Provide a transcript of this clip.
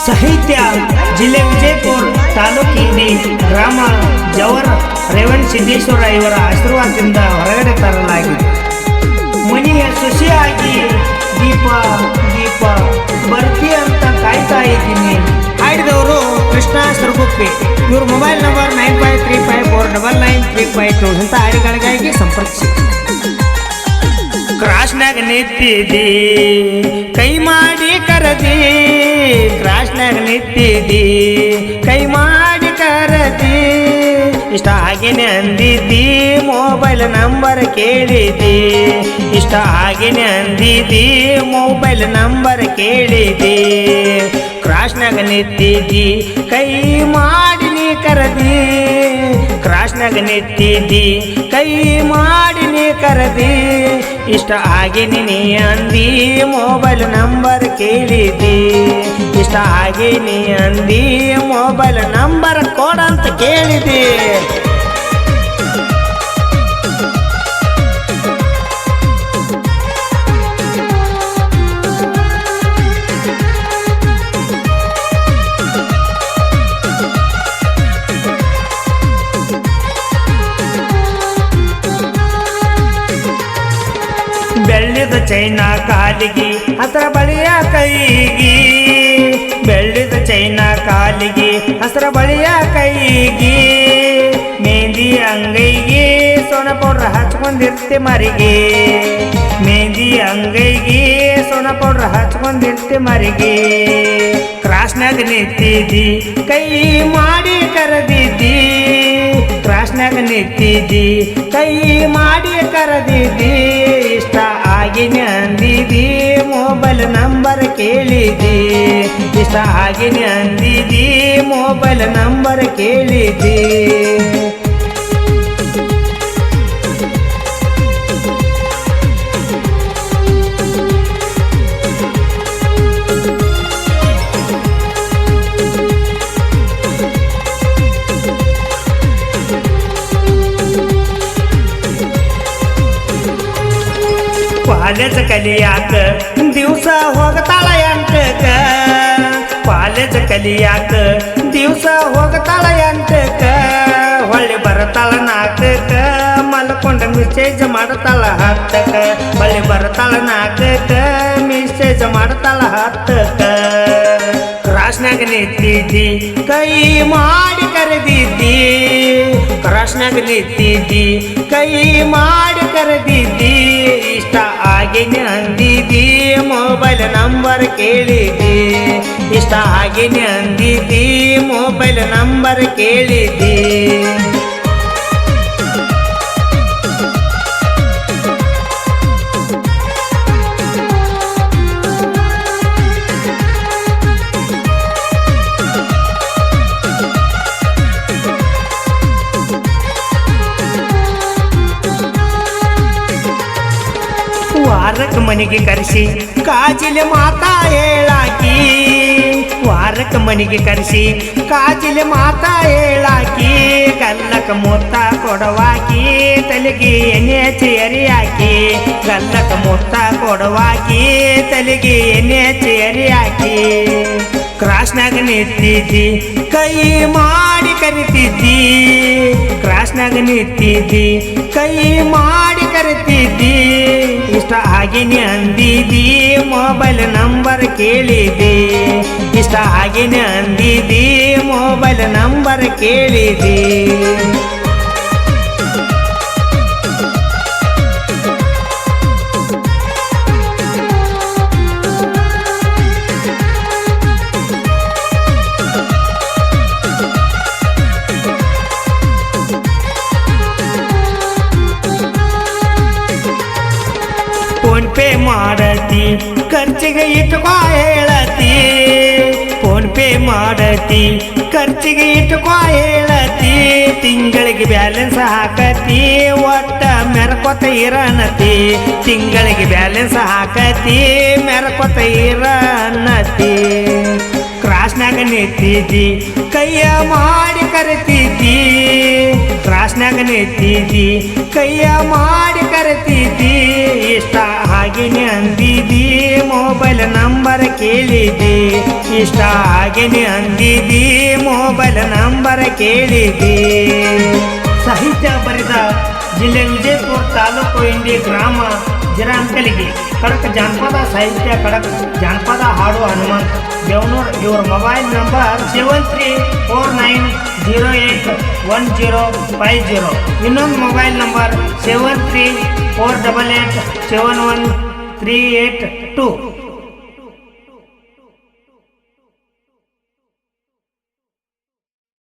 ಸಾಹಿತ್ಯ ಜಿಲ್ಲೆ ವಿಜಯಪುರ ತಾಲೂಕಿನ ಗ್ರಾಮ ಜವರ್ ರೇವಣ್ ಸಿದ್ದೇಶ್ವರ ಇವರ ಆಶೀರ್ವಾದದಿಂದ ಹೊರಗಡೆ ತರಲಾಗಿದೆ. ಮನೆಯ ಸೊಸೆಯಾಗಿ ದೀಪ ದೀಪ ಬರ್ತಿ ಅಂತ ಕಾಯ್ತಾ ಇದ್ದೀನಿ. ಹಾಡಿದವರು ಕೃಷ್ಣ ಸರ್ಗುಪ್ಪಿ. ಇವ್ರ ಮೊಬೈಲ್ ನಂಬರ್ 9535499352 ಅಂತ ಹಾಡಿಗಳಿಗಾಗಿ ಸಂಪರ್ಕಿಸಿ. ಕ್ರಾಶ್ನಾಗ ನಿಂತಿದ್ದಿ ಕೈ ಮಾಡಿ ಕರದಿ, ಕ್ರಾಶ್ನಾಗ ನಿಂತಿದ್ದಿ ಕೈ ಮಾಡಿ ಕರದಿ, ಇಷ್ಟ ಹಾಗೇನೆ ಅಂದಿದ್ದಿ ಮೊಬೈಲ್ ನಂಬರ್ ಕೇಳಿದ್ದಿ, ಇಷ್ಟ ಹಾಗೇನೆ ಅಂದಿದ್ದಿ ಮೊಬೈಲ್ ನಂಬರ್ ಕೇಳಿದ್ದಿ. ಕ್ರಾಶ್ನಾಗ ನಿಂತಿದ್ದಿ ಕೈ ಮಾಡಿ ನೀ ಕರದಿ, ಕ್ರಾಶ್ನಾಗ ನಿಂತಿದ್ದಿ ಕೈ ಮಾಡಿ ನೀ ಕರದಿ, ಇಷ್ಟ ಹಾಗೇನೆ ನೀ ಅಂದಿ ಮೊಬೈಲ್ ನಂಬರ್ ಕೇಳಿದ್ದಿ, ಇಷ್ಟ ಹಾಗೆ ನೀ ಅಂದಿ ಮೊಬೈಲ್ ನಂಬರ್ ಕೊಡಂತ ಕೇಳಿದ್ದಿ. ಬೆಳ್ಳಿದ ಚೈನಾ ಕಾಲಿಗೆ ಹಸರ ಬಳಿಯ ಕೈಗಿ, ಬೆಳ್ಳಿದ ಚೈನಾ ಕಾಲಿಗೆ ಹಸರ ಬಳಿಯ ಕೈಗಿ, ಮೆಹಂದಿ ಅಂಗೈಗೆ ಸೋನ ಪೌಡ್ರ್ ಹಚ್ಕೊಂಡಿರ್ತೆ ಮರಿಗೆ, ಮೆಹಂದಿ ಅಂಗೈಗೆ ಸೋನ ಪೌಡ್ರ್ ಹಚ್ಕೊಂಡಿರ್ತೆ ಮರಿಗೆ. ಕ್ರಾಶ್ನಾಗ ನಿಂತಿದ್ದಿ ಕೈ ಮಾಡಿ ಕರೆದಿದ್ದಿ, ಕ್ರಾಶ್ನಾಗ ನಿಂತಿದ್ದಿ ಕೈ ಮಾಡಿ ಕರೆದಿದ್ದಿ, ಇಷ್ಟ ಆಗಿನ ಅಂದಿದ್ದಿ ಮೊಬೈಲ್ ನಂಬರ್ ಕೇಳಿದ್ದಿ, ಇಷ್ಟ ಆಗಿನ ಅಂದಿದ್ದಿ ಮೊಬೈಲ್ ನಂಬರ್ ಕೇಳಿದ್ದಿ. ಕಾಲೇಜ್ ಕಲಿಯಾಕ ದಿವಸ ಹೋಗತಾಳ ಎಂಟಕ, ಕಾಲೇಜ್ ಕಲಿಯಾಕ ದಿವಸ ಹೋಗತಾಳ ಎಂಟಕ, ಹೊಳ್ಳಿ ಬರತಾಳ ನಾಲ್ಕಕ, ಮಲ್ಕೊಂಡ ಮೆಸೇಜ್ ಮಾಡತಾಳ ಹತ್ತಕ, ಹೊಳ್ಳಿ ಬರತಾಳ ನಾಲ್ಕಕ, ಮೆಸೇಜ್ ಮಾಡತಾಳ ಹತ್ತಕ. ಕ್ರಾಶ್ನಾಗ ನಿಂತಿದ್ದಿ ಕೈ ಮಾಡಿ ಕರೆದಿದ್ದಿ, ಕ್ರಾಶ್ನಾಗ ನಿಂತಿದ್ದಿ ಕೈ ಮಾಡಿ ಕರೆದಿದ್ದಿ, ಇಷ್ಟ ಹಾಗೇನೆ ಅಂದಿದ್ದಿ ಮೊಬೈಲ್ ನಂಬರ್ ಕೇಳಿದ್ದಿ, ಇಷ್ಟ ಹಾಗೇನೆ ಅಂದಿದ್ದಿ ಮೊಬೈಲ್ ನಂಬರ್ ಕೇಳಿದ್ದಿ. ವಾರಕ್ಕೆ ಮನೆಗೆ ಕರೆಸಿ ಕಾಜಿಲೆ ಮಾತಾ ಹೇಳಾಕಿ, ವಾರಕ್ಕೆ ಮನೆಗೆ ಕರೆಸಿ ಕಾಜಿಲೆ ಮಾತಾ ಹೇಳಾಕಿ, ಗಲ್ಲಕ ಮುತ್ತ ಕೊಡವಾಕಿ ತಲೆಗೆ ಎಣ್ಣೆ ಚೇರಿ ಹಾಕಿ, ಗಲ್ಲಕ ಮುತ್ತ ಕೊಡವಾಕಿ ತಲೆಗೆ ಎಣ್ಣೆ ಚೇರಿ ಹಾಕಿ. ಕ್ರಾಶ್ನಾಗ ನಿಂತಿದ್ದಿ ಕೈ ಮಾಡಿ ಕರಿತಿದ್ದಿ, ಕ್ರಾಶ್ನಾಗ ನಿಂತಿದ್ದಿ ಕೈ ಮಾಡಿ ಕರಿತಿದ್ದಿ, ಇಷ್ಟ ಹಾಗೇನೆ ಅಂದಿದ್ದಿ ಮೊಬೈಲ್ ನಂಬರ್ ಕೇಳಿದ್ದಿ, ಇಷ್ಟ ಹಾಗೇನೆ ಅಂದಿದ್ದಿ ಮೊಬೈಲ್ ನಂಬರ್ ಕೇಳಿದ್ದಿ. ಫೋನ್ ಪೇ ಮಾಡತಿ ಖರ್ಚಿಗೆ ಇಟ್ಕೋ ಹೇಳತಿ, ಫೋನ್ ಪೇ ಮಾಡತಿ ಖರ್ಚಿಗೆ ಇಟ್ಕೋ ಹೇಳತಿ, ತಿಂಗಳಿಗೆ ಬ್ಯಾಲೆನ್ಸ್ ಹಾಕತಿ ಒಟ್ಟ ಮೆರಕೊತ ಇರನತಿ, ತಿಂಗಳಿಗೆ ಬ್ಯಾಲೆನ್ಸ್ ಹಾಕತಿ ಮೆರಕೊತ ಇರನತಿ. ಕ್ರಾಶ್ನಾಗ ನಿಂತಿದ್ದಿ ಕೈಯ ಮಾಡಿ ಕರಿತಿದ್ದಿ, ಕ್ರಾಶ್ನಾಗ ನಿಂತಿದ್ದಿ ಕೈಯ ಮಾಡಿ ಕರಿತಿದ್ದಿ, ಇಷ್ಟ ಹಾಗೇನೆ ಅಂದಿದ್ದಿ ಮೊಬೈಲ್ ನಂಬರ್ ಕೇಳಿದ್ದಿ, ಇಷ್ಟ ಹಾಗೇನೆ ಅಂದಿದಿ ಮೊಬೈಲ್ ನಂಬರ್ ಕೇಳಿದಿ. ಸಾಹಿತ್ಯ ಬರೆದ ಜಿಲ್ಲೆ ವಿಜಯಪುರ ತಾಲೂಕು ಇಂಡಿ ಗ್ರಾಮ ಜಿರಾಂಕಲಿಗೆ ಖಡಕ್ ಜಾನಪದ ಸಾಹಿತ್ಯ ಖಡಕ್ ಜಾನಪದ ಹಾಡು ಹನುಮಂತ್ ದೇವನೂರ್. ಇವ್ರ ಮೊಬೈಲ್ ನಂಬರ್ 7349081050. ಇನ್ನೊಂದು ಮೊಬೈಲ್ ನಂಬರ್ 7348871382.